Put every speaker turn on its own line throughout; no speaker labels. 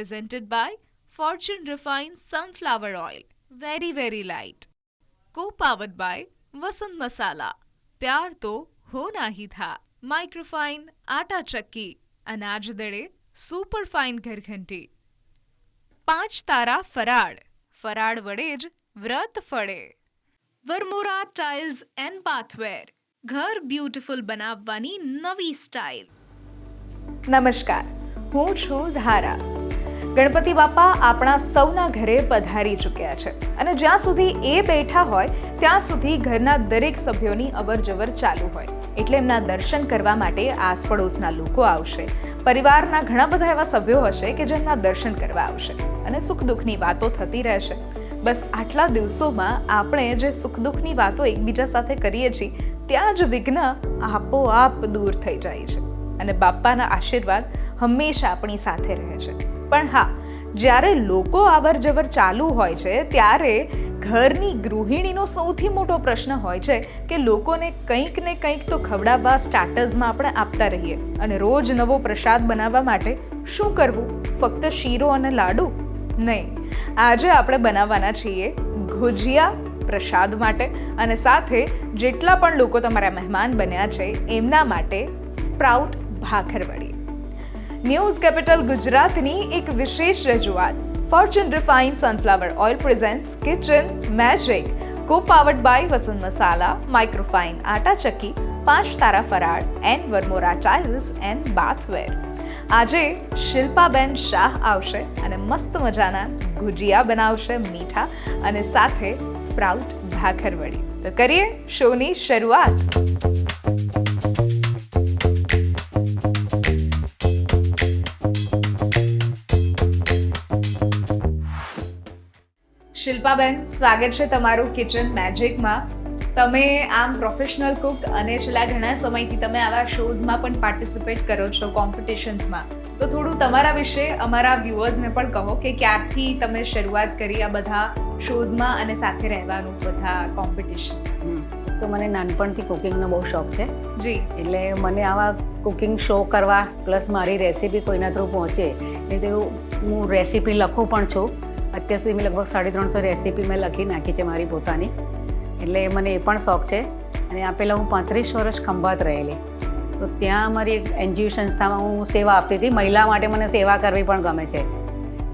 presented by Fortune Refined Sunflower Oil. Very, very light. Co-powered by Vasant Masala. प्यार तो होना ही था. Microfine आटा चक्की. अनाज दड़े सुपर फाइन ઘરઘંટી. 5 તારા ફરાળ. ફરાળ વડે જ વ્રત ફળે. Varmora tiles and bathware. ઘર બ્યુટીફુલ બનાવવાની નવી સ્ટાઇલ.
નમસ્કાર, હું છું ધારા. ગણપતિ બાપા આપણા સૌના ઘરે પધારી ચૂક્યા છે અને જ્યાં સુધી એ બેઠા હોય ત્યાં સુધી ઘરના દરેક સભ્યોની અવરજવર ચાલુ હોય. એટલે એમના દર્શન કરવા માટે આસપડોશના લોકો આવશે. પરિવારના ઘણા બધા એવા સભ્યો હશે કે જેમના દર્શન કરવા આવશે અને સુખ દુઃખની વાતો થતી રહેશે. બસ આટલા દિવસોમાં આપણે જે સુખ દુઃખની વાતો એકબીજા સાથે કરીએ છીએ ત્યાં જ વિઘ્ન આપોઆપ દૂર થઈ જાય છે અને બાપાના આશીર્વાદ હંમેશા આપણી સાથે રહે છે. પણ હા, જ્યારે લોકો અવર જવર ચાલુ હોય છે ત્યારે ઘરની ગૃહિણીનો સૌથી મોટો પ્રશ્ન હોય છે કે લોકોને કંઈક ને કંઈક તો ખવડાવવા સ્ટાર્ટર્સમાં આપણે આપતા રહીએ અને રોજ નવો પ્રસાદ બનાવવા માટે શું કરવું? ફક્ત શીરો અને લાડુ? નહીં, આજે આપણે બનાવવાના છીએ ગુજિયા પ્રસાદ માટે અને સાથે જેટલા પણ લોકો તમારા મહેમાન બન્યા છે એમના માટે સ્પ્રાઉટ ભાખરવડી. ન્યૂઝ કેપિટલ ગુજરાતની એક વિશેષ રજૂઆત. Fortune refined sunflower oil presents kitchen magic. co-powered by Vasant masala, microfine atta chakki, 5 Tara Faral and Varmora tiles and bathware. આજે શિલ્પાબેન શાહ આવશે અને મસ્ત મજાના ગુજિયા બનાવશે મીઠા અને સાથે સ્પ્રાઉટ ભાખરવડી. તો કરીએ શોની શરૂઆત. શિલ્પાબેન, સ્વાગત છે તમારું કિચન મેજિકમાં. તમે આમ પ્રોફેશનલ કુક અને છેલ્લા ઘણા સમયથી તમે આવા શોઝમાં પણ પાર્ટિસિપેટ કરો છો, કોમ્પિટિશન્સમાં. તો થોડું તમારા વિશે અમારા વ્યુઅર્સને પણ કહો કે ક્યારથી તમે શરૂઆત કરી આ બધા શોઝમાં અને સાથે રહેવાનું, બધા કોમ્પિટિશન.
તો મને નાનપણથી કુકિંગનો બહુ શોખ છે.
જી.
એટલે મને આવા કુકિંગ શો કરવા પ્લસ મારી રેસીપી કોઈના થ્રુ પહોંચે એટલે હું રેસીપી લખું પણ છું. અત્યાર સુધી મેં લગભગ 350 રેસીપી મેં લખી નાખી છે મારી પોતાની. એટલે મને એ પણ શોખ છે. અને આ પહેલાં હું 35 વર્ષ ખંભાત રહેલી. તો ત્યાં અમારી એક NGO સંસ્થામાં હું સેવા આપતી હતી. મહિલા માટે મને સેવા કરવી પણ ગમે છે.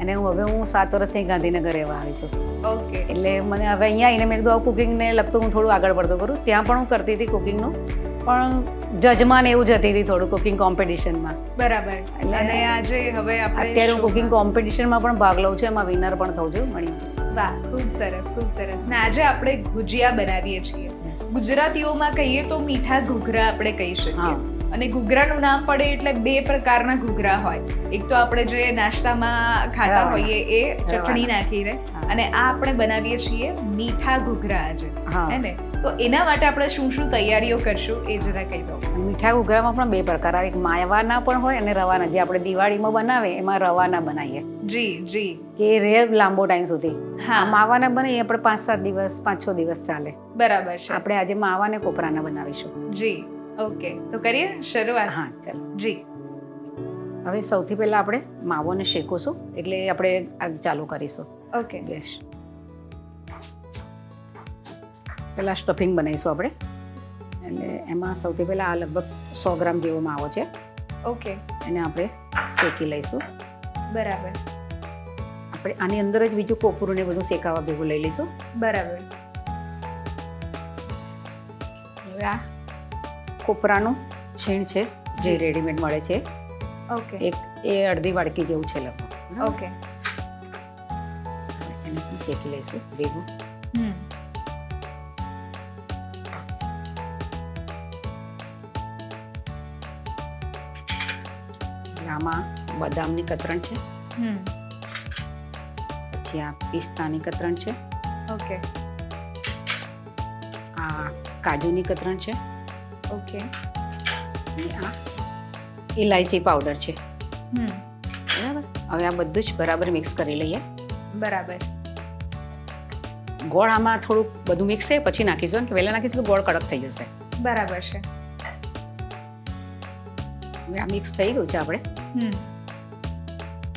અને હવે હું 7 વર્ષથી ગાંધીનગર રહેવા આવી છું.
ઓકે.
એટલે મને હવે અહીંયા આવીને મેં કીધું કુકિંગને લગતું હું થોડું આગળ પડતું કરું. ત્યાં પણ હું કરતી હતી કુકિંગનું, પણ જજમાન એવું જતી હતી થોડું કુકિંગ કોમ્પિટિશનમાં.
બરાબર. અને આજે હવે
અત્યારે હું કુકિંગ કોમ્પિટિશનમાં પણ ભાગ લઉં છું, એમાં વિનર પણ થઉં છું. મળી.
વાહ, ખૂબ સરસ, ખૂબ સરસ. ને આજે આપણે ગુજિયા બનાવીએ છીએ. ગુજરાતીઓમાં કહીએ તો મીઠા ઘૂઘરા આપણે કહી શકીએ. અને ઘૂઘરાનું નામ પડે એટલે 2 પ્રકારના ઘૂઘરા હોય. એક તો આપણે જે નાસ્તામાં ખાતા હોઈએ એ ચટણી નાખીને, અને આ આપણે બનાવીએ છીએ મીઠા ઘૂઘરા આજે, હે ને? તો એના માટે આપણે શું શું તૈયારીઓ કરશું એ જરા કહી દો.
મીઠા ઘૂઘરામાં પણ 2 પ્રકાર આવે. એક માવાના પણ હોય અને રવાના. જે આપણે દિવાળીમાં બનાવે એમાં રવાના બનાવીએ.
જી જી.
કે રહે લાંબો ટાઈમ સુધી.
હા.
માવાના બનાવીએ આપણે 5-7 દિવસ, 5-6 દિવસ ચાલે.
બરાબર છે.
આપણે આજે માવા અને કોપરાના બનાવીશું.
જી. ઓકે, તો કરીએ શરૂઆત.
હા, ચાલો.
જી.
હવે સૌથી પહેલા આપણે માવોને શેકીશું, એટલે આપણે આગ ચાલુ કરીશું.
ઓકે.
ગેસ. પહેલાં સ્ટફિંગ બનાવીશું આપણે. એટલે એમાં સૌથી પહેલાં આ લગભગ 100 ગ્રામ જેવો માવો છે.
ઓકે.
એને આપણે શેકી લઈશું.
બરાબર.
આપણે આની અંદર જ બીજું કોપરું ને બધું શેકાવા ભેગું લઈ લઈશું.
બરાબર.
હવે આ કોપરાનું છીણ છે જે રેડીમેડ મળે છે.
ઓકે.
એ અડધી વાડકી જેવું છે લગભગ.
ઓકે.
એને શેકી લઈશું ભેગું. આમાં બદામની કતરણ છે. પછી આ પિસ્તાની કતરણ છે.
ઓકે.
આ કાજુની કતરણ છે.
ઓકે.
અને આ ઇલાયચી પાવડર છે. બરાબર. હવે આ બધું જ બરાબર મિક્સ કરી લઈએ.
બરાબર.
ગોળ આમાં થોડુંક બધું મિક્સ થાય પછી નાખીશું, કે વહેલા નાખીશું તો ગોળ કડક થઈ જશે.
બરાબર છે.
હવે આ મિક્સ થઈ ગયું છે આપણે.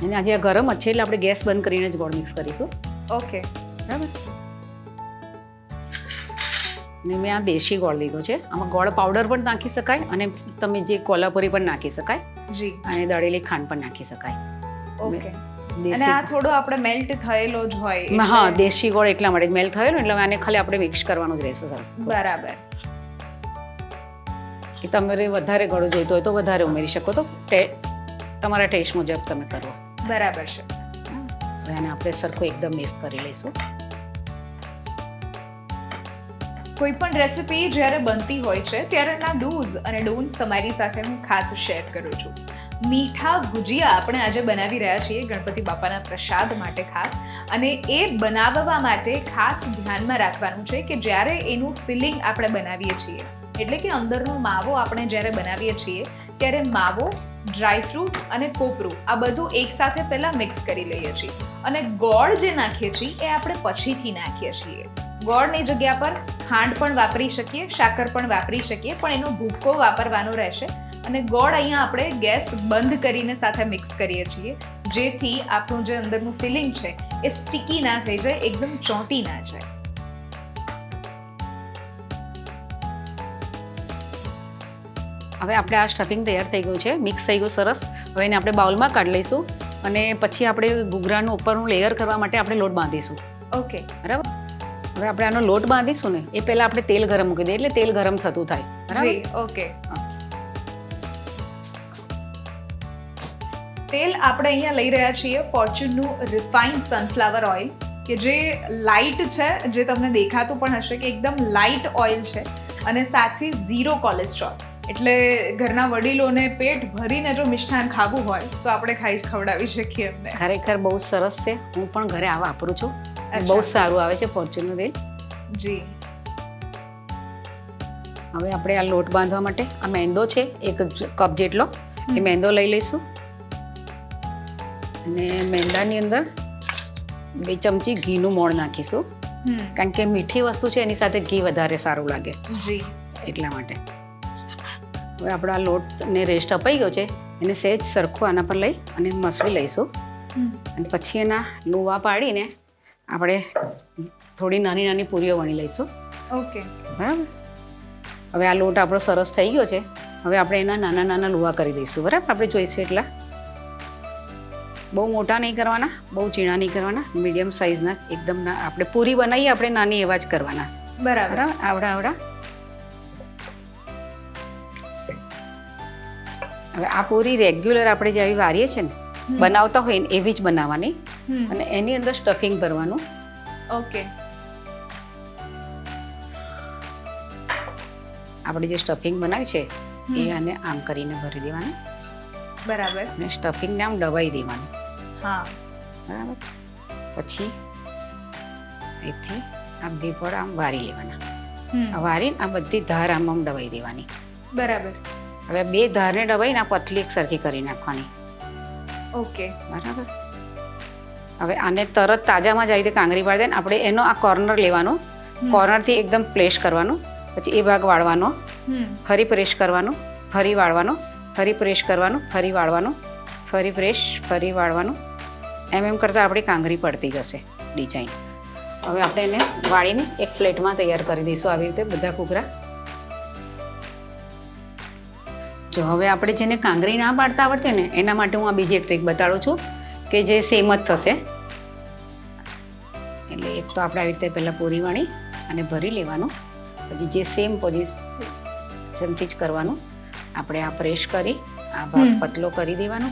અને આજે આ ગરમ જ છે એટલે આપણે ગેસ બંધ કરીને જ ગોળ મિક્સ કરીશું.
ઓકે.
બરાબર. અને મેં આ દેશી ગોળ લીધો છે. આમાં ગોળ પાવડર પણ નાખી શકાય અને તમે જે કોલ્હાપુરી પણ નાખી શકાય
જી.
અને દળેલી ખાંડ પણ નાખી શકાય.
ઓકે. અને આ થોડો આપણે મેલ્ટ થયેલો જ હોય.
હા, દેશી ગોળ એટલા માટે મેલ્ટ થયેલો એટલે આને ખાલી આપણે મિક્સ કરવાનું જ રહેશે સર.
બરાબર.
કે તમારે વધારે ગળો જોઈતો હોય તો વધારે ઉમેરી શકો, તો તમારા ટેસ્ટ મુજબ તમે કરો.
બરાબર છે.
હવે આને આપણે સરખું એકદમ મિક્સ કરી લઈશું.
કોઈ પણ રેસિપી જ્યારે બનતી હોય છે ત્યારે એના ડૂઝ અને ડોન્ટ્સ તમારી સાથે હું ખાસ શેર કરું છું. મીઠા ગુજિયા આપણે આજે બનાવી રહ્યા છીએ ગણપતિ બાપાના પ્રસાદ માટે ખાસ, અને એ બનાવવા માટે ખાસ ધ્યાનમાં રાખવાનું છે કે જ્યારે એનું ફિલિંગ આપણે બનાવીએ છીએ, એટલે કે અંદરનો માવો આપણે જ્યારે બનાવીએ છીએ ત્યારે માવો, ડ્રાયફ્રૂટ અને કોપરું આ બધું એકસાથે પહેલાં મિક્સ કરી લઈએ છીએ, અને ગોળ જે નાખીએ છીએ એ આપણે પછીથી નાખીએ છીએ. ગોળની જગ્યા પર ખાંડ પણ વાપરી શકીએ, સાકર પણ વાપરી શકીએ, પણ એનો ભૂક્કો વાપરવાનો રહેશે. અને ગોળ અહીંયા આપણે ગેસ બંધ કરીને સાથે મિક્સ કરીએ છીએ, જેથી આપણું જે અંદરનું ફિલિંગ છે એ સ્ટીકી ના થઈ જાય, એકદમ ચોંટી ના જાય.
હવે આપણે આ સ્ટફિંગ તૈયાર થઈ ગયું છે, મિક્સ થઈ ગયું સરસ. હવે એને આપણે બાઉલમાં કાઢી લઈશું અને પછી આપણે ઘૂઘરાનું ઉપરનું લેયર કરવા માટે આપણે લોટ બાંધીશું.
ઓકે.
બરાબર. હવે આપણે આનો લોટ બાંધીશું ને એ પહેલાં આપણે તેલ ગરમ મૂકી દઈએ, એટલે તેલ ગરમ થતું થાય.
જી. ઓકે. તેલ આપણે અહીંયા લઈ રહ્યા છીએ ફોર્ચ્યુનનું રિફાઇન્ડ સનફ્લાવર ઓઇલ, કે જે લાઇટ છે, જે તમને દેખાતું પણ હશે કે એકદમ લાઇટ ઓઇલ છે, અને સાથે 0 કોલેસ્ટ્રોલ. એટલે ઘરના વડીલોને પેટ ભરીને જો મિષ્ટાન ખાવું હોય તો આપણે ખવડાવી શકીએ એમને.
ખરેખર બહુ સરસ છે. હું પણ ઘરે આ વાપરું છું. બહુ સારું આવે છે ફોર્ચ્યુનનું તેલ.
જી.
હવે આપણે આ લોટ બાંધવા માટે આ મેંદો છે 1 કપ જેટલો, એ મેંદો લઈ લઈશું. અને મેંદાની અંદર 2 ચમચી ઘીનું મોણ નાખીશું, કારણ કે મીઠી વસ્તુ છે એની સાથે ઘી વધારે સારું લાગે.
જી.
એટલા માટે. હવે આપણો આ લોટને રેસ્ટ અપાઈ ગયો છે, એને સહેજ સરખું આના પર લઈ અને મસળી લઈશું. અને પછી એના લુવા પાડીને આપણે થોડી નાની નાની પૂરીઓ વણી લઈશું.
ઓકે.
બરાબર. હવે આ લોટ આપણો સરસ થઈ ગયો છે. હવે આપણે એના નાના નાના લુવા કરી દઈશું. બરાબર. આપણે જોઈશે એટલા. બહુ મોટા નહીં કરવાના, બહુ ઝીણા નહીં કરવાના, મીડિયમ સાઇઝના એકદમ. આપણે પૂરી બનાવીએ આપણે નાની એવા જ કરવાના.
બરાબર.
આવડા. હવે આ પૂરી રેગ્યુલર આપણે જેવી વારીએ છીએ ને બનાવતા હોય ને એવી જ બનાવવાની, અને એની અંદર સ્ટફિંગ ભરવાનું.
ઓકે.
આપણે જે સ્ટફિંગ બનાવ્યું છે એ આને આમ કરીને ભરી દેવાનું.
બરાબર.
અને સ્ટફિંગને આમ દબાઈ દેવાનું.
હા.
બરાબર. પછી અહીંથી આ 2 પડ આમ વારી લેવાના. વારીને આ બધી ધાર આમ દબાઈ દેવાની.
બરાબર.
હવે 2 ધારને દબાઈને આ પતલી એક સરખી કરી નાખવાની.
ઓકે.
બરાબર. હવે આને તરત તાજામાં જ આવી રીતે કાંગરી પાડી દે. આપણે એનો આ કોર્નર લેવાનો, કોર્નરથી એકદમ પ્રેસ કરવાનું, પછી એ ભાગ વાળવાનો, ફરી પ્રેસ કરવાનું, ફરી વાળવાનો, ફરી પ્રેસ કરવાનું, ફરી વાળવાનું, ફરી પ્રેસ, ફરી વાળવાનું. એમ કરતાં આપણી કાંગરી પડતી જશે ડિઝાઇન. હવે આપણે એને વાળીને એક પ્લેટમાં તૈયાર કરી દઈશું આવી રીતે બધા ઘૂઘરા. જો હવે આપણે જેને કાંગરી ના પાડતા આવડતી ને એના માટે હું આ બીજી એક ટ્રીક બતાડું છું કે જે સેમ જ થશે. એટલે એક તો આપણે આવી રીતે પહેલાં પૂરી વણી અને ભરી લેવાનું, પછી જે સેમ પોઝિશનથી જ કરવાનું. આપણે આ પ્રેસ કરી આ ભાગ પતલો કરી દેવાનો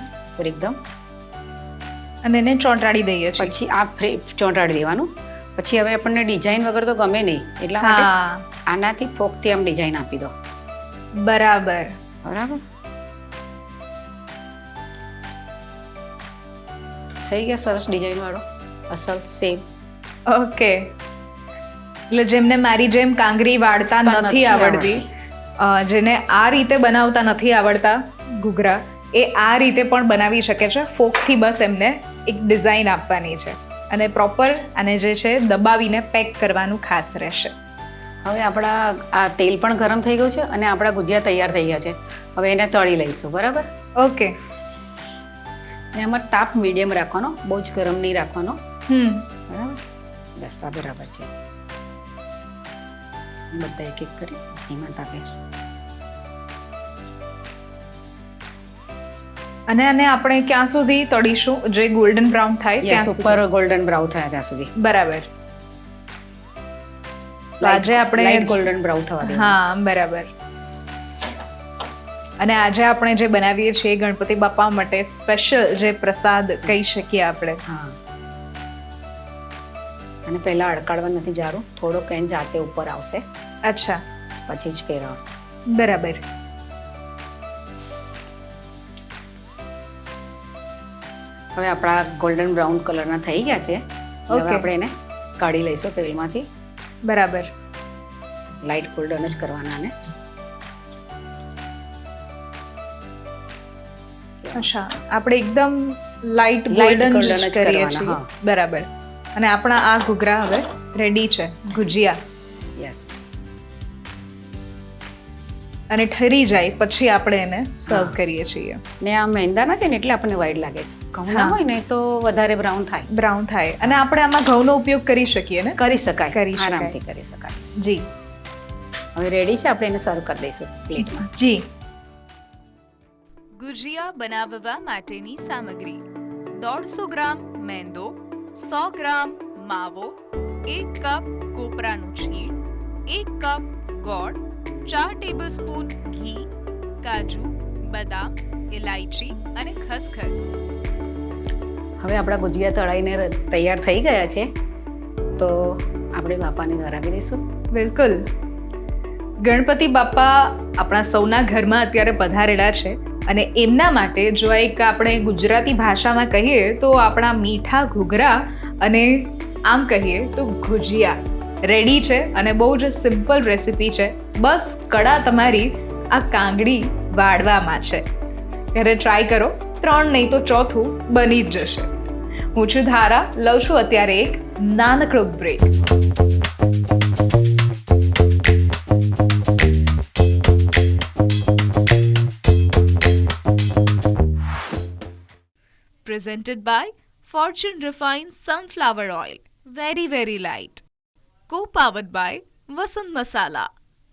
એકદમ,
અને એને ચોંટાડી દઈએ છીએ.
પછી આ ચોંટાડી દેવાનું. પછી હવે આપણને ડિઝાઇન વગર તો ગમે નહીં, એટલા માટે આનાથી ફોકથી આમ ડિઝાઇન આપી દો.
બરાબર.
બરાબર. થઈ ગયા સરસ ડિઝાઇન વાળો અસલ સેમ.
ઓકે. એટલે જેમને મારી જેમ કાંગરી વાળતા નથી આવડતી, જેને આ રીતે બનાવતા નથી આવડતા ઘૂઘરા, એ આ રીતે પણ બનાવી શકે છે. ફોકથી બસ એમને એક ડિઝાઇન આપવાની છે, અને પ્રોપર આને જે છે દબાવીને પેક કરવાનું ખાસ રહેશે.
હવે આપણા આ તેલ પણ ગરમ થઈ ગયું છે અને આપણા ગુજિયા તૈયાર થઈ ગયા છે. હવે એને તળી લઈશું. બરાબર.
ઓકે.
ને એમાં તાપ મીડિયમ રાખવાનો, બહુ જ ગરમ નહીં રાખવાનો. બરાબર, બસ આ બરાબર છે. બધા એક એક કરી ધીમા તાપે.
અને આને આપણે ક્યાં સુધી તળીશું? જે ગોલ્ડન બ્રાઉન થાય ત્યાં
ઉપર ગોલ્ડન બ્રાઉન થયા ત્યાં સુધી.
બરાબર. તો આજે આપણે
ગોલ્ડન બ્રાઉન થવા દે.
હા, બરાબર. અને આજે આપણે જે બનાવીએ છીએ ગણપતિ બાપા માટે સ્પેશિયલ જે પ્રસાદ કહી શકીએ આપણે.
હા, અને પહેલા અડકાડવા નથી જારું, થોડોક એને જાતે ઉપર આવશે.
અચ્છા,
પછી જ પહેરવા.
બરાબર.
હવે આપણા ગોલ્ડન બ્રાઉન કલરના થઈ ગયા છે. હવે
Okay.
આપણે એને કાઢી લઈશું તેલમાંથી.
બરાબર.
લાઇટ ગોલ્ડન જ કરવાના ને.
અચ્છા, આપણે એકદમ લાઇટ
Light
ગોલ્ડન
golden
જ
જ
કરીએ
કરવાના,
છીએ.
હા.
બરાબર. અને આપણા આ ઘૂઘરા હવે રેડી છે, ગુજિયા.
યસ.
અને ઠરી જાય પછી આપણે એને સર્વ કરીએ છીએ.
ને આ મેંદાના છે ને એટલે આપણને વાઈટ લાગે છે. ઘઉંના
હા.
હોય ને તો વધારે બ્રાઉન થાય.
બ્રાઉન થાય. અને આપણે આમાં ઘઉંનો ઉપયોગ કરી શકીએ ને?
કરી શકાય,
કરી શકાય.
આરામથી કરી શકાય.
જી
હવે રેડી છે, આપણે એને સર્વ કરી દઈશું પ્લેટમાં.
જી.
ગુજિયા બનાવવા માટેની સામગ્રી: 150 ગ્રામ મેંદો, 100 ગ્રામ માવો, 1 કપ કોપરાનું છીણ, 1 કપ ગોળ, 4 ટેબલસ્પૂન ઘી, કાજુ, બદામ, ઇલાયચી અને ખસખસ.
હવે આપણા ગુજિયા તળાઈને તૈયાર થઈ ગયા છે, તો આપણે બાપાને ધરાવી દઈશું.
બિલકુલ. ગણપતિ બાપા આપણા સૌના ઘરમાં અત્યારે પધારેલા છે અને એમના માટે જો એક આપણે ગુજરાતી ભાષામાં કહીએ તો આપણા મીઠા ઘૂઘરા અને આમ કહીએ તો ગુજિયા રેડી છે. અને બહુ જ સિમ્પલ રેસીપી છે. બસ કડા તમારી આ કાંગડી વાળવામાં છે. ઘરે ટ્રાય કરો, 3 નહીં તો 4થું બની જ જશે. હું છું ધારા, લઉં છું અત્યારે એક નાનકડો break.
Presented by Fortune Refined Sunflower Oil. Very, very light. Co-powered by Vasant Masala.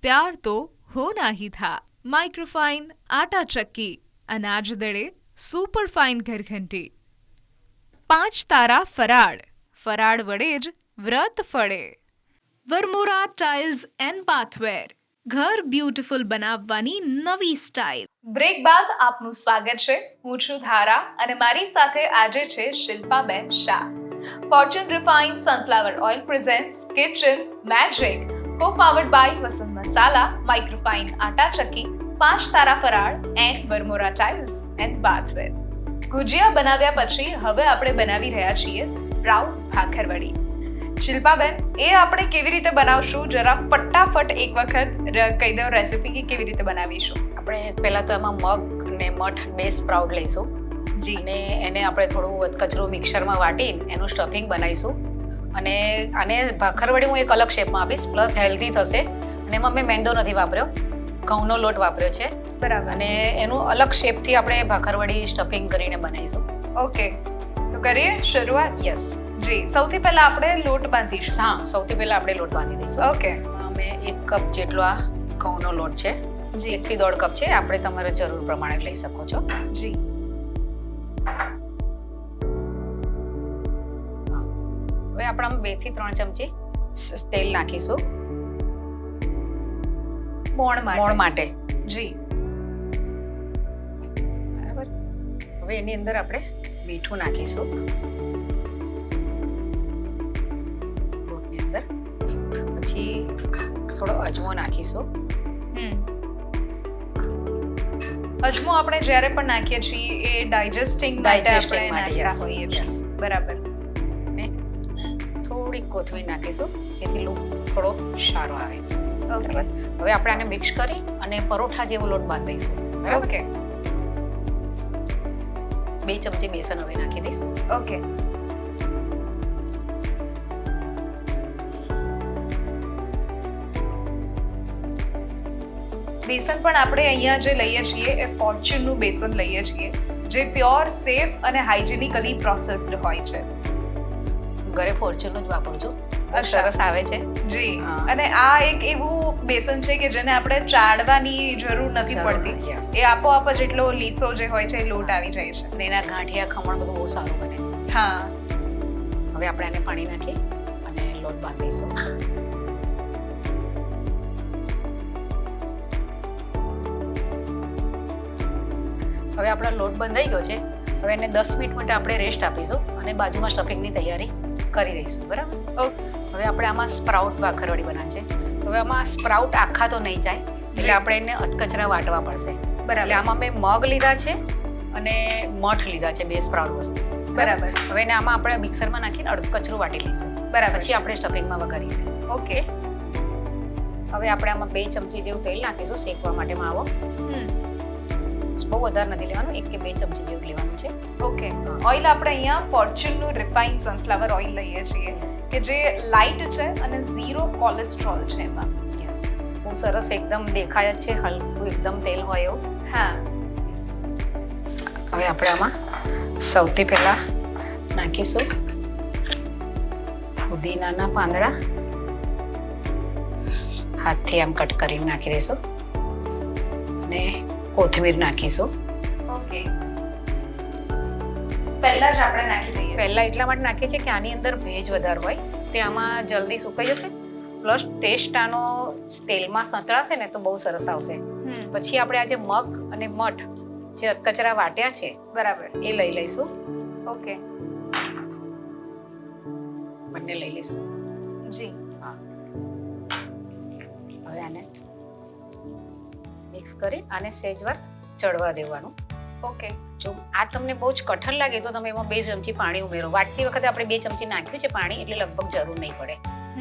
प्यार तो होना ही था. माइक्रोफाइन आटा चक्की, अनाज दड़े सुपर फाइन घरघंटी. 5 તારા ફરાળ, ફરાળ વડે જ વ્રત ફળે. વરમોરા ટાઇલ્સ એન્ડ બાથવેર, ઘર બ્યુટીફુલ બનાવવાની નવી સ્ટાઇલ.
બ્રેક બાદ આપનું સ્વાગત છે. હું છું ધારા અને મારી સાથે આજે છે Shilpaben Shah. Fortune refined sunflower oil presents kitchen magic, co-powered by Vasant masala, microfine atta chakki, 5 Tara Faral and Varmora tiles and bathware. Gujiya બનાવ્યા પછી હવે આપણે બનાવી રહ્યા છીએ સ્પ્રાઉટ ભાખરવડી. શિલ્પાબેન, એ આપણે કેવી રીતે બનાવશું? જરા ફટાફટ એક વખત કહી દો રેસીપી કે કેવી રીતે બનાવીશું.
આપણે પહેલા તો એમાં મગ અને મઠ 2 સ્પ્રાઉટ લઈશું.
જી.
અને એને આપણે થોડું કચરું મિક્સરમાં વાટીને એનું સ્ટફિંગ બનાવીશું. અને આને ભાખરવડી હું એક અલગ શેપમાં આપીશ, પ્લસ હેલ્ધી થશે. અને એમાં મેં મેંદો નથી વાપર્યો, ઘઉંનો લોટ વાપર્યો છે.
બરાબર.
અને એનું અલગ શેપથી આપણે ભાખરવડી સ્ટફિંગ કરીને બનાવીશું.
ઓકે, તો કરીએ શરૂઆત.
યસ.
જી, સૌથી પહેલા આપણે લોટ બાંધીશું.
હા, સૌથી પહેલા આપણે લોટ બાંધી દઈશું.
ઓકે.
અમે 1 કપ જેટલો આ ઘઉંનો લોટ છે. 1 થી 1.5 કપ છે. આપણે તમારા જરૂર પ્રમાણે લઈ શકો છો.
જી.
હવે આપણે 2 થી 3 ચમચી તેલ નાખીશું
મોણ માટે. જી.
બરાબર. હવે એની અંદર આપણે મીઠું નાખીશું લોટની અંદર. પછી થોડો અજમો નાખીશું.
અજમો આપણે જ્યારે પણ નાખીએ છીએ એ ડાઇજેસ્ટિંગ માટે આપણે નાખતા હોઈએ છીએ. બરાબર.
અને થોડી કોથમીર નાખીશું જેથી લૂક થોડો સારો આવે.
ઓકે.
હવે આપણે આને મિક્સ કરી અને પરોઠા જેવો લોટ બાંધીશું.
ઓકે.
2 ચમચી બેસન હવે નાખી દઈશ.
ઓકે. બેસન પણ આપણે અહીંયા જે લઈએ છીએ એ ફોર્ચ્યુનનું બેસન લઈએ છીએ. જે પ્યોર સેફ અને હાઇજેનિકલી પ્રોસેસ્ડ હોય છે.
ઘરે ફોર્ચ્યુનનું જ વાપરું છું. બહુ
અચ્છા.
સરસ આવે છે.
જી.
હા.
અને આ એક એવું બેસન છે કે જેને આપણે ચાળવાની જરૂર નથી
જરૂર
પડતી.
નથી, yes.
એ આપોઆપ જ એટલો લીસો જે હોય છે એ લોટ આવી જાય છે.
અને એના ગાંઠિયા ખમણ બધું બહુ સારું બને છે.
હા.
હવે આપણે એને પાણી નાખી અને લોટ બાંધીશું. હવે આપણો લોટ બંધાઈ ગયો છે. હવે એને 10 મિનિટ માટે આપણે રેસ્ટ આપીશું અને બાજુમાં સ્ટફિંગની તૈયારી કરી દઈશું. બરાબર? હવે આપણે આમાં સ્પ્રાઉટ ભાખરવડી બનાવશે. હવે આમાં સ્પ્રાઉટ આખા તો નહીં જાય એટલે આપણે એને અધકચરા વાટવા પડશે.
બરાબર.
એટલે આમાં મેં મગ લીધા છે અને મઠ લીધા છે, 2 સ્પ્રાઉટ વસ્તુ.
બરાબર.
હવે એને આમાં આપણે મિક્સરમાં નાખીને અડધું કચરું વાટી લઈશું.
બરાબર.
પછી આપણે સ્ટફિંગમાં વઘારીએ.
ઓકે.
હવે આપણે આમાં 2 ચમચી જેવું તેલ નાખીશું શેકવા માટે માવો. બહુ વધારે નથી લેવાનું, 1 કે 2 ચમચી જેવું લેવાનું છે.
ઓકે. ઓઇલ આપણે અહીંયા ફોર્ચ્યુનનું રિફાઇન્ડ સનફ્લાવર ઓઇલ લઈએ છીએ કે જે લાઇટ છે અને 0 કોલેસ્ટ્રોલ છે એમાં.
યસ, બહુ સરસ એકદમ દેખાય જ છે, હલકું એકદમ તેલ હોય એવું.
હા.
હવે આપણે આમાં સૌથી પહેલા નાખીશું પુદીનાના પાંદડા. હાથથી આમ કટ કરીને નાખી દઈશું અને કોથમીર નાખીશું.
ઓકે. પહેલા જ આપણે નાખી દઈએ.
પહેલા એટલા માટે નાખીએ છીએ કે આની અંદર ભેજ વધારે હોય તે આમાં જલ્દી સુકાઈ જશે, પ્લસ ટેસ્ટ આનો તેલમાં સંતળાશે ને તો બહુ સરસ આવશે. પછી આપણે આજે મગ અને મઠ જે અધકચરા વાટ્યા છે
બરાબર
એ લઈ લઈશું.
ઓકે.
બંને લઈ લઈશું.
જી.
હા. હવે આને મિક્સ કરી આને સહેજવાર ચડવા દેવાનું.
ઓકે.
જો આ તમને બહુ જ કઠણ લાગે તો તમે એમાં 2 ચમચી પાણી ઉમેરો. વાટતી વખતે આપણે 2 ચમચી નાખ્યું છે પાણી એટલે લગભગ જરૂર નહીં પડે.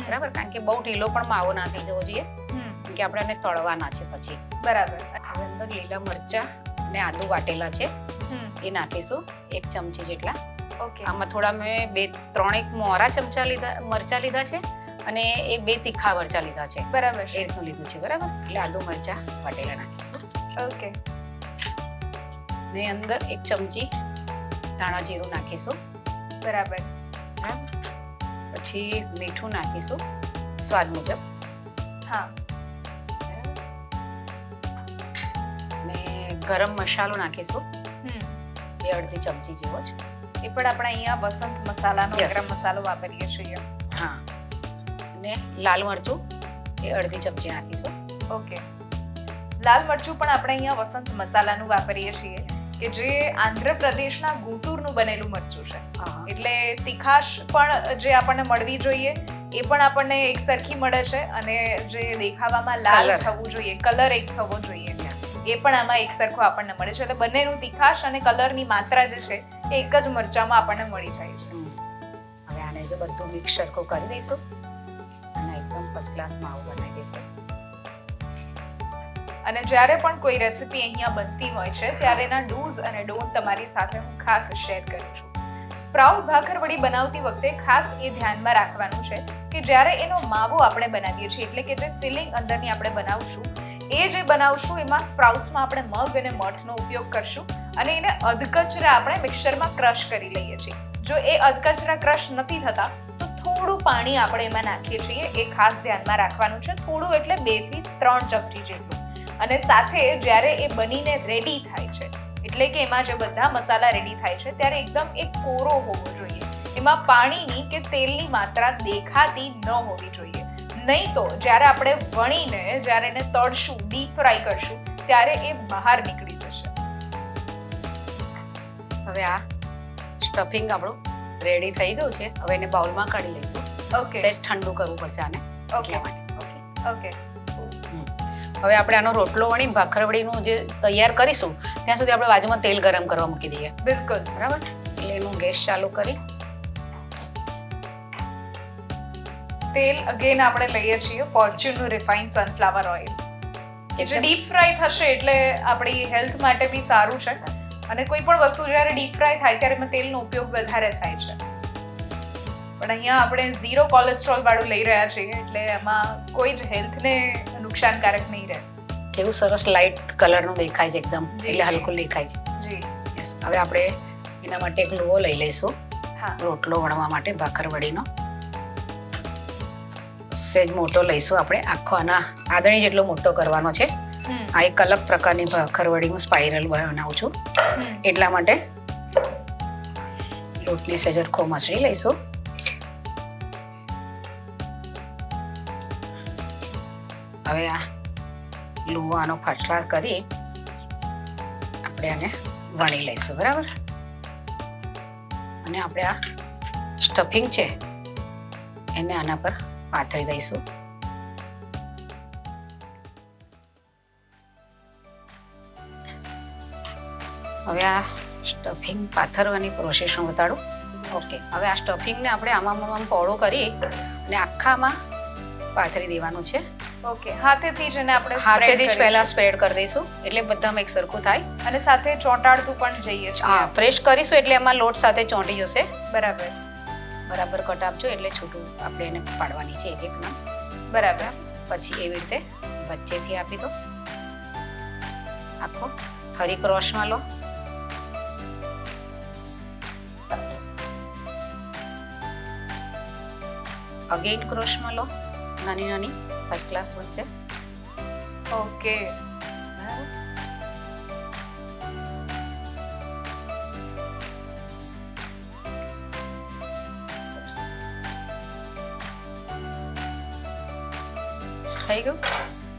બરાબર? કારણ કે બહુ ઢીલો પણ માવો ના થઈ જવો જોઈએ, કારણ કે આપણે આને તળવાના છે પછી.
બરાબર.
હવે અંદર લીલા મરચા ને આદુ વાટેલા છે એ નાખીશું, 1 ચમચી જેટલા.
ઓકે.
આમાં થોડા મેં 2-3 મોરા ચમચા મરચા લીધા છે અને 1-2 તીખા મરચા લીધા છે.
બરાબર
એ
છે.
રીતનું લીધું છે. બરાબર? એટલે આદુ મરચા વાટેલા નાખીશું.
ઓકે.
ને અંદર 1 ચમચી ધાણા જીરું નાખીશું.
બરાબર.
પછી મીઠું નાખીશું સ્વાદ મુજબ.
હા.
ને ગરમ મસાલો નાખીશું,
હમ.
એ અડધી ચમચી જેવો જ.
એ પણ આપણે અહીંયા વસંત મસાલાનો
Yes.
ગરમ મસાલો વાપરીએ છીએ.
હા. અને લાલ મરચું એ અડધી ચમચી નાખીશું.
ઓકે. લાલ મરચું પણ આપણે અહીંયા વસંત મસાલાનું વાપરીએ છીએ કે જે આંધ્રપ્રદેશના ગુંટુરનું બનેલું મરચું છે. એટલે તીખાશ પણ જે આપણને મળવી જોઈએ એ પણ આપણને એક સરખી મળે છે અને જે દેખાવામાં લાલ
Colour.
થવું જોઈએ, કલર એક થવો જોઈએ, એ પણ આમાં એક સરખો આપણને મળે છે. એટલે બંનેનું તીખાશ અને કલરની માત્રા જે છે એ એક જ મરચામાં આપણને મળી જાય છે.
હવે આને જો બધું મિક્સ સરખું કરી દઈશું અને એકદમ ફર્સ્ટ ક્લાસ માવો બનાવી દઈશું.
અને જ્યારે પણ કોઈ રેસિપી અહીંયા બનતી હોય છે ત્યારે એના ડૂઝ અને ડોન્ટ તમારી સાથે હું ખાસ શેર કરું છું. સ્પ્રાઉટ ભાખરવડી બનાવતી વખતે ખાસ એ ધ્યાનમાં રાખવાનું છે કે જ્યારે એનો માવો આપણે બનાવીએ છીએ એટલે કે જે ફિલિંગ અંદરની આપણે બનાવશું એ જે બનાવશું એમાં સ્પ્રાઉટ્સમાં આપણે મગ અને મઠનો ઉપયોગ કરશું અને એને અધકચરા આપણે મિક્સરમાં ક્રશ કરી લઈએ છીએ. જો એ અધકચરા ક્રશ નથી થતા તો થોડું પાણી આપણે એમાં નાખીએ છીએ, એ ખાસ ધ્યાનમાં રાખવાનું છે. થોડું એટલે 2 થી 3 ચમચી જેટલું. અને સાથે જ્યારે એ બનીને રેડી થાય છે એટલે કે એમાં જે બધા મસાલા રેડી થાય છે ત્યારે એકદમ એક કોરો હોવો જોઈએ. એમાં પાણીની કે તેલની માત્રા દેખાતી ન હોવી જોઈએ. નહીં તો જ્યારે આપણે વણીને જ્યારે એને તળશું, ડીપ ફ્રાય કરશું ત્યારે એ બહાર નીકળી જશે.
હવે આ સ્ટફિંગ આપણું રેડી થઈ ગયું છે. હવે એને બાઉલમાં કાઢી લઈશું.
ઓકે.
સેજ ઠંડુ કરવું પડશે આને.
ઓકે.
એટલા માટે. ઓકે.
ઓકે.
હવે આપણે આનો રોટલો વણીને ભાખરવડીનું જે તૈયાર કરીશું ત્યાં સુધી આપણે બાજુમાં તેલ ગરમ કરવા મૂકી દઈએ.
બિલકુલ.
બરાબર? એટલે એનું ગેસ ચાલુ કરી
તેલ અગેન આપણે લઈએ છીએ ફોર્ચ્યુનનું રિફાઇન્ડ સનફ્લાવર ઓઇલ. જે ડીપ ફ્રાય થશે એટલે આપણી હેલ્થ માટે બી સારું છે. અને કોઈ પણ વસ્તુ જ્યારે ડીપ ફ્રાય થાય ત્યારે એમાં તેલનો ઉપયોગ વધારે થાય છે. પણ અહીંયા આપણે 0 કોલેસ્ટ્રોલ વાળું લઈ રહ્યા છીએ એટલે એમાં કોઈ જ હેલ્થને નુકસાનકારક નહીં રહે.
કેવું સરસ લાઇટ કલરનું દેખાય છે એકદમ,
જી.
એટલે હલકું દેખાય છે.
જી.
Yes. યસ. હવે આપણે એના માટે એક લુઓ લઈ લઈશું
હા.
રોટલો વણવા માટે ભાખરવડીનો. સહેજ મોટો લઈશું આપણે, આખો આના આદણી જેટલો મોટો કરવાનો છે. આ એક અલગ પ્રકારની ભાખરવડી હું સ્પાઇરલ બનાવું છું, એટલા માટે લોટની સહેજ હરખો મસળી લઈશું. હવે આ લુઓ આનો ફાટલા કરી આપણે આને વણી લઈશું, બરાબર. અને આપણે આ સ્ટફિંગ છે એને આના પર પાથરી દઈશું. હવે આ સ્ટફિંગ પાથરવાની પ્રોસેસ હું બતાડું. ઓકે, હવે આ સ્ટફિંગને આપણે આમાં પહોળું કરી અને આખામાં પાથરી દેવાનું છે.
ઓકે, હાથેથી જ એને આપણે
હાથેથી જ પહેલા સ્પ્રેડ કરી દઈશું એટલે બધામાં એક સરખું થાય.
અને સાથે ચોંટાડતું પણ જઈએ છીએ.
હા, પ્રેસ કરીશું એટલે એમાં લોટ સાથે ચોંટી જશે.
બરાબર.
બરાબર કટ આપજો એટલે છૂટું આપણે એને પાડવાની છે એક એકના.
બરાબર.
પછી એવી રીતે વચ્ચેથી આપી દો આખો. ફરી ક્રોસમાં લો. અગેન ક્રોસમાં લો. નાની નાની ફર્સ્ટ ક્લાસ બનશે.
ઓકે.
થઈ ગયું.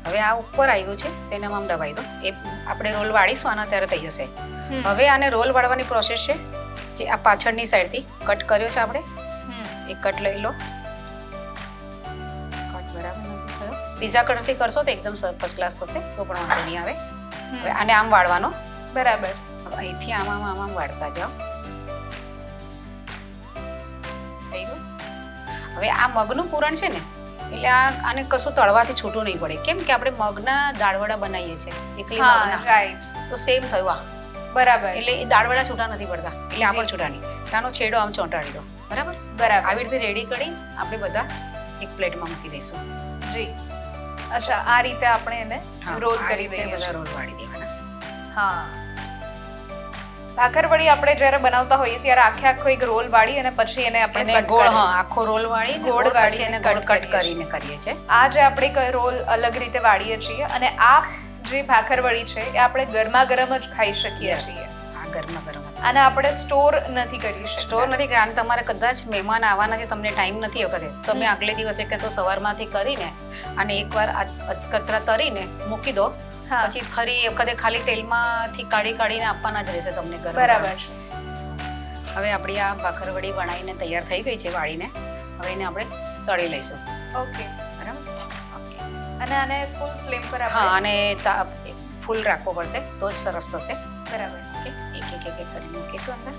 હવે આ ઉપર આવી ગયું છે તેને આમ દબાઈ દો. એ આપણે રોલ વાળીશું આના ત્યારે થઈ જશે. હવે આને રોલ વાળવાની પ્રોસેસ છે. જે આ પાછળની સાઈડથી કટ કર્યો છે આપણે એ કટ લઈ લો. કટ બરાબર નથી થયો. પીઝા કટરથી કરશો તો એકદમ ફર્સ્ટ ક્લાસ થશે, તો પણ વાંધો નહીં આવે. હવે આને આમ વાળવાનો.
બરાબર.
હવે અહીંથી આમ વાળતા જાઓ. થઈ ગયું. હવે આ મગનું પૂરણ છે ને એટલે આને કશું તળવાથી છૂટું નહીં પડે, કેમ કે આપણે મગના દાળવડા બનાવીએ છીએ એકલી મગના.
રાઈટ.
તો સેમ થયું આ.
બરાબર.
એટલે એ દાળવડા છૂટા નથી પડતા, એટલે આ પણ છૂટા નહીં. આનો છેડો આમ ચોંટાડી દો. બરાબર.
બરાબર.
આવી રીતે રેડી કરી આપણે બધા એક પ્લેટમાં મૂકી દઈશું.
જી. અચ્છા, આ રીતે આપણે એને રોલ કરી દઈએ.
બધા રોલ વાળી દેવાના.
હા. ભાખરવડી આપણે જ્યારે બનાવતા હોઈએ ત્યારે આખો એક રોલ વાળી અને પછી એને આપણે
ગોળ, હા, આખો રોલ વાળી
ગોળ વાળી
એને ગોળ કટ કરીને કરીએ છીએ.
આ જે આપણે રોલ અલગ રીતે વાળીએ છીએ અને આ જે ભાખરવડી છે એ આપણે ગરમા ગરમ જ ખાઈ શકીએ છીએ.
આ ગરમા ગરમ.
આને આપણે સ્ટોર નથી કરી શકતા.
સ્ટોર નથી કારણ તમારે કદાચ મહેમાન આવવાના છે, તમને ટાઈમ નથી વખતે, તમે આગલે દિવસે કે તો સવારમાંથી કરીને અને એકવાર કચરા તરીને મૂકી દો. પછી ફરી વખતે ખાલી તેલમાંથી કાઢીને આપવાના જ રહેશે તમને ગરમ.
બરાબર છે.
હવે આપણી આ ભાખરવડી બનાવીને તૈયાર થઈ ગઈ છે વાળીને. હવે એને આપણે તળી લઈશું.
ઓકે.
બરાબર. ઓકે.
અને આને ફૂલ ફ્લેમ પર
હા, અને ફૂલ રાખવો પડશે તો જ સરસ થશે.
બરાબર.
ઓકે. એક કરી મૂકીશું અંદર.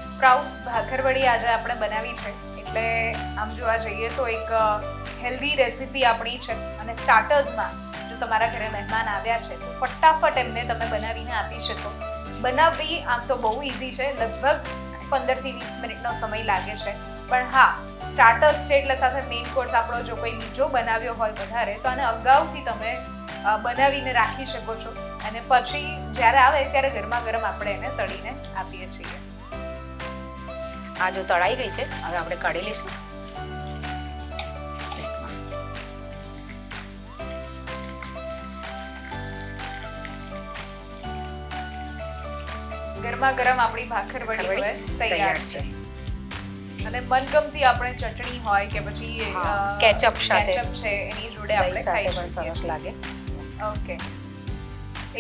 સ્પ્રાઉટ્સ ભાખરવડી આજે આપણે બનાવી છે એટલે આમ જોવા જઈએ તો એક હેલ્ધી રેસીપી આપણી છે. અને સ્ટાર્ટર્સમાં જો તમારા ઘરે મહેમાન આવ્યા છે તો ફટાફટ એમને તમે બનાવીને આપી શકો. બનાવવી આમ તો બહુ ઇઝી છે, લગભગ 15 થી 20 મિનિટનો સમય લાગે છે. પણ હા, સ્ટાર્ટર્સ છે એટલે સાથે મેઇન કોર્સ આપણો જો કોઈ બીજો બનાવ્યો હોય વધારે તો આને અગાઉથી તમે બનાવીને રાખી શકો છો અને પછી જ્યારે આવે ત્યારે ગરમા ગરમ આપણે એને તળીને આપીએ છીએ.
આ જો તળાઈ ગઈ છે હવે આપણે કાઢી લઈશું.
ગરમા ગરમ આપણી ભાખરવડી હવે તૈયાર છે. અને મનગમતી આપણે ચટણી હોય કે પછી
કેચઅપ સાથે
છે એની જોડે આપણે ખાઈ શકીએ.
સરસ લાગે.
ઓકે.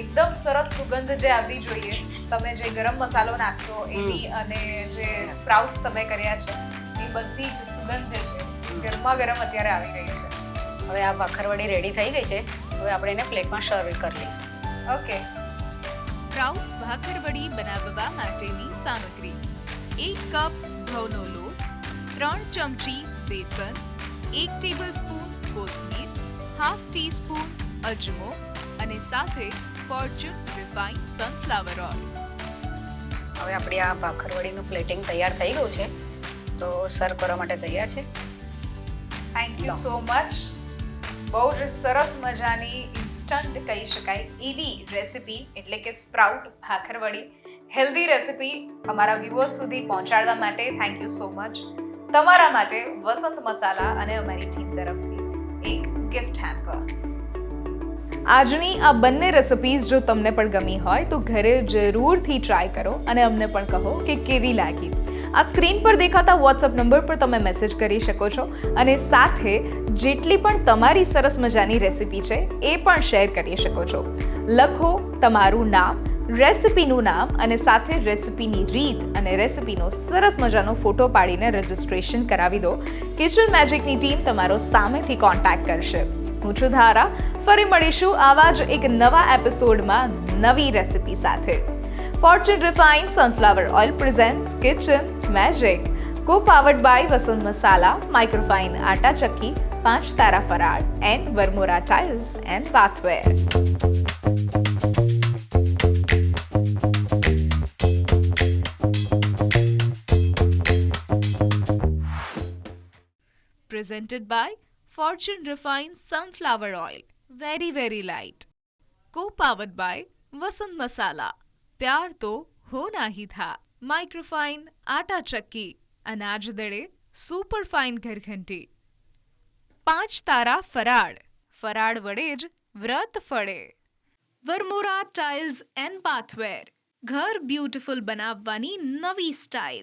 એકદમ સરસ સુગંધ જે આવવી જોઈએ. તમે જે ગરમ મસાલો નાખશો એની અને જે સ્પ્રાઉટ્સ તમે કર્યા છે એ બધી જ સુગંધ જે છે ગરમા ગરમ અત્યારે આવી રહી છે.
હવે આ ભાખરવડી રેડી થઈ ગઈ છે. હવે આપણે એને પ્લેટમાં સર્વ કરી લઈશું.
ઓકે.
સ્પ્રાઉટ્સ ભાખરવડી બનાવવા માટેની સામગ્રી: 1 કપ ઘઉંનો લોટ, 3 ચમચી બેસન, 1 ટેબલસ્પૂન કોથમીર, હાફ ટીસ્પૂન અજમો અને સાથે ફોર્ચ્યુન રિફાઇન્ડ સનફ્લાવર ઓઇલ.
હવે આપણી આ ભાખરવડીનું પ્લેટિંગ તૈયાર થઈ ગયું છે, તો સર્વ કરવા માટે તૈયાર છે.
Thank you so much. બહુ જ સરસ મજાની ઇન્સ્ટન્ટ કહી શકાય એવી રેસિપી એટલે કે સ્પ્રાઉટ ભાખરવડી, હેલ્ધી રેસિપી અમારા વ્યુઅર્સ સુધી પહોંચાડવા માટે થેન્ક યુ સો મચ. તમારા માટે વસંત મસાલા અને અમારી ટીમ તરફથી એક ગિફ્ટ હેમ્પર. આજની આ બંને રેસિપીઝ જો તમને પણ ગમી હોય તો ઘરે જરૂરથી ટ્રાય કરો અને અમને પણ કહો કે કેવી લાગી. આ સ્ક્રીન પર દેખાતા વોટ્સઅપ નંબર પર તમે મેસેજ કરી શકો છો અને સાથે જેટલી પણ તમારી સરસ મજાની રેસિપી છે એ પણ શેર કરી શકો છો. લખો તમારું નામ, રેસિપીનું નામ અને સાથે રેસિપીની રીત અને રેસિપીનો સરસ મજાનો ફોટો પાડીને રજિસ્ટ્રેશન કરાવી દો. કિચન મેજિકની ટીમ તમારો સામેથી કોન્ટેક્ટ કરશે. હું છું ધારા. ફરી મળીશું આવા જ એક નવા એપિસોડમાં નવી રેસિપી સાથે. Fortune refined sunflower oil presents kitchen magic, co-powered by Vasant masala, microfine atta chakki, 5 Tara Faral and Varmora tiles and bathware.
Presented by Fortune Refined Sunflower Oil. Very, very light. Co-powered by Vasant Masala. प्यार तो होना ही था. माइक्रोफाइन आटा चक्की, अनाज दड़े सुपर फाइन घरघंटी. 5 તારા ફરાળ, ફરાળ વડે જ વ્રત ફળે. વર્મોરા ટાઇલ્સ એન્ડ બાથવેર, ઘર બ્યુટીફુલ બનાવવાની નવી સ્ટાઇલ.